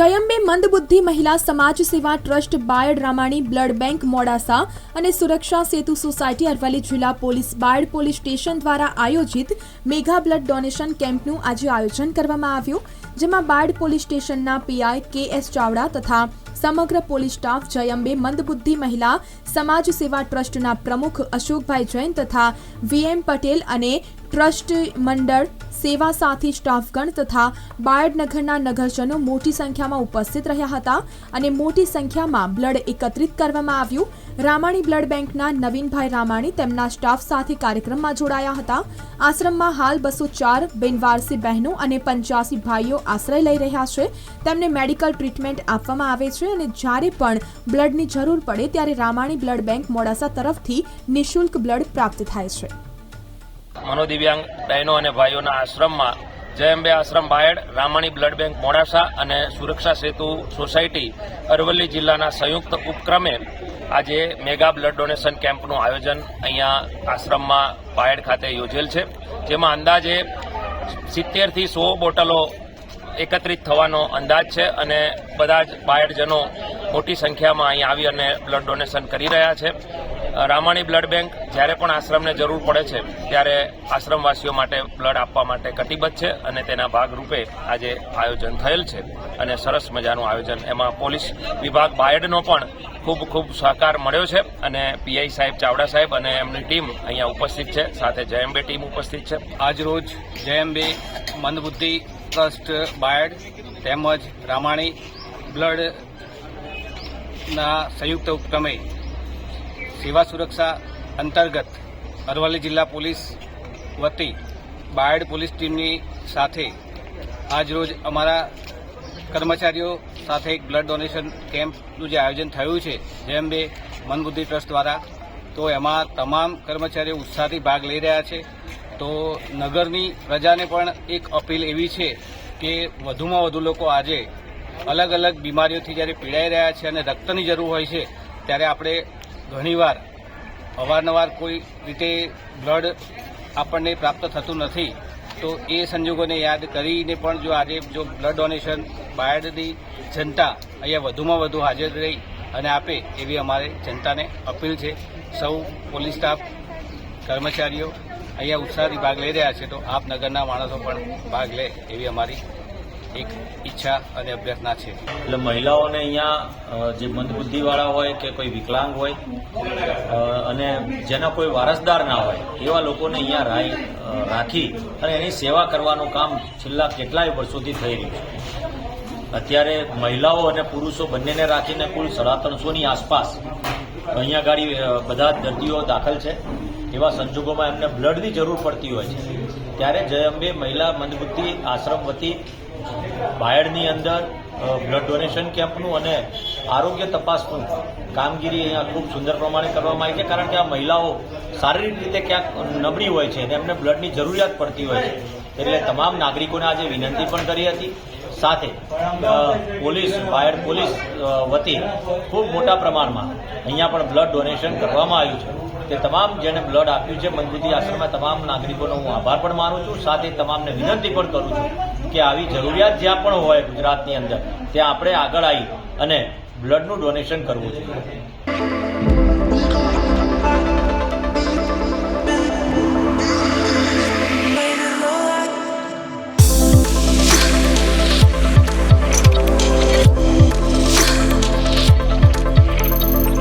જયંબે મંદબુદ્ધિ મહિલા સમાજ સેવા trust Bayad Ramani blood bank Modasa અને સુરક્ષા સેતુ સોસાયટી અરવલ્લી જિલ્લા પોલીસ બાયડ પોલીસ સ્ટેશન દ્વારા આયોજિત મેગા બ્લડ ડોનેશન કેમ્પનું આજે આયોજન કરવામાં આવ્યું, જેમાં બાયડ પોલીસ સ્ટેશનના પીઆઈ કે.એસ. ચાવડા તથા સમગ્ર પોલીસ સ્ટાફ, જયંબે મંદબુદ્ધિ મહિલા સમાજ સેવા ટ્રસ્ટના પ્રમુખ અશોકભાઈ જૈન તથા વીએમ પટેલ અને ટ્રસ્ટ મંડળ સેવા સાથી સ્ટાફગણ તથા બાયડ નગરના નગરજનો મોટી સંખ્યામાં ઉપસ્થિત રહ્યા હતા અને મોટી સંખ્યામાં બ્લડ એકત્રિત કરવામાં આવ્યું। રામાણી બ્લડ બેંકના નવીનભાઈ રામાણી તેમના સ્ટાફ સાથે કાર્યક્રમમાં જોડાયા હતા। આશ્રમમાં હાલ 204 બિનવારસી બહેનો અને 85 ભાઈઓ આશ્રય લઈ રહ્યા છે। તેમને મેડિકલ ટ્રીટમેન્ટ આપવામાં આવે છે અને જ્યારે પણ બ્લડની જરૂર પડે ત્યારે રામાણી બ્લડ બેંક મોડાસા તરફથી નિઃશુલ્ક બ્લડ પ્રાપ્ત થાય છે। મનોદિવ્યાંગ બહેનો અને ભાઈઓના આશ્રમમાં જયંબે આશ્રમ બાયડ, રામાણી બ્લડ બેંક મોડાસા અને સુરક્ષા સેતુ સોસાયટી અરવલ્લી જિલ્લાના સંયુક્ત ઉપક્રમે આજે મેગા બ્લડ ડોનેશન કેમ્પનું આયોજન અહીંયા આશ્રમમાં બાયડ ખાતે યોજેલ છે, જેમાં અંદાજે 70 થી 100 બોટલો એકત્રિત થવાનો અંદાજ છે અને બધા જ બાયડજનો મોટી સંખ્યામાં અહીં આવી અને બ્લડ ડોનેશન કરી રહ્યા છે। રામાણી બ્લડ બેંક જ્યારે પણ આશ્રમને જરૂર પડે છે ત્યારે આશ્રમવાસીઓ માટે બ્લડ આપવા માટે કટિબદ્ધ છે અને તેના ભાગરૂપે આજે આયોજન થયેલ છે અને સરસ મજાનું આયોજન, એમાં પોલીસ વિભાગ બાયડનો પણ ખૂબ સહકાર મળ્યો છે અને પીઆઈ સાહેબ, ચાવડા સાહેબ અને એમની ટીમ અહીંયા ઉપસ્થિત છે, સાથે જયંબે ટીમ ઉપસ્થિત છે। આજરોજ જયંબે મંદબુદ્ધિ ટ્રસ્ટ બાયડ તેમજ રામાણી બ્લડના સંયુક્ત ઉપક્રમે સેવા સુરક્ષા અંતર્ગત અરવલ્લી જિલ્લા પોલીસ વતી બાયડ પોલીસ ટીમની સાથે આજરોજ અમારા કર્મચારીઓ સાથે એક બ્લડ ડોનેશન કેમ્પનું જે આયોજન થયું છે જયંબે મંદબુદ્ધિ ટ્રસ્ટ દ્વારા, તો એમાં તમામ કર્મચારીઓ ઉત્સાહથી ભાગ લઈ રહ્યા છે। તો નગરની પ્રજાને પણ એક અપીલ એવી છે કે વધુમાં વધુ લોકો આજે અલગ અલગ બીમારીઓથી જ્યારે પીડાઈ રહ્યા છે અને રક્તની જરૂર હોય છે ત્યારે આપણે ઘણીવાર અવારનવાર કોઈ રીતે બ્લડ આપણને પ્રાપ્ત થતું નથી, તો એ સંજોગોને યાદ કરીને પણ જો આજે જો બ્લડ ડોનેશન બાયડની જનતા અહીંયા વધુમાં વધુ હાજર રહી અને આપે એવી અમારે જનતાને અપીલ છે। સૌ પોલીસ સ્ટાફ, કર્મચારીઓ અહીંયા ઉત્સાહથી ભાગ લઈ રહ્યા છે, તો આપ નગરના માણસો પણ ભાગ લે એવી અમારી એક ઈચ્છા અને અભ્યર્થના છે। એટલે મહિલાઓને અહીંયા જે મંદબુદ્ધિવાળા હોય કે કોઈ વિકલાંગ હોય અને જેના કોઈ વારસદાર ના હોય એવા લોકોને અહીંયા રાખી અને એની સેવા કરવાનું કામ છેલ્લા કેટલાય વર્ષોથી થઈ રહ્યું છે। અત્યારે મહિલાઓ અને પુરુષો બંનેને રાખીને કુલ 350ની આસપાસ અહીંયા ગાડી બધા દર્દીઓ દાખલ છે। એવા સંજોગોમાં એમને બ્લડની જરૂર પડતી હોય છે ત્યારે જયંબે મહિલા મંદબુદ્ધિ આશ્રમ વતી બાયડની અંદર બ્લડ ડોનેશન કેમ્પનું અને આરોગ્ય તપાસનું કામગીરી અહીંયા ખૂબ સુંદર પ્રમાણે કરવામાં આવી છે, કારણ કે આ મહિલાઓ શારીરિક રીતે ક્યાંક નબળી હોય છે અને એમને બ્લડની જરૂરિયાત પડતી હોય છે, એટલે તમામ નાગરિકોને આજે વિનંતી પણ કરી હતી। સાથે પોલીસ, બાયડ પોલીસ વતી ખૂબ મોટા પ્રમાણમાં અહીંયા પણ બ્લડ ડોનેશન કરવામાં આવ્યું છે। તે તમામ જેને બ્લડ આપ્યું છે મંદબુદ્ધિ આશ્રમમાં તમામ નાગરિકોનો હું આભાર પણ માનું છું, સાથે તમામને વિનંતી પણ કરું છું કે આવી જરૂરિયાત જ્યાં પણ હોય ગુજરાતની અંદર ત્યાં આપણે આગળ આવી અને બ્લડનું ડોનેશન કરવું જોઈએ।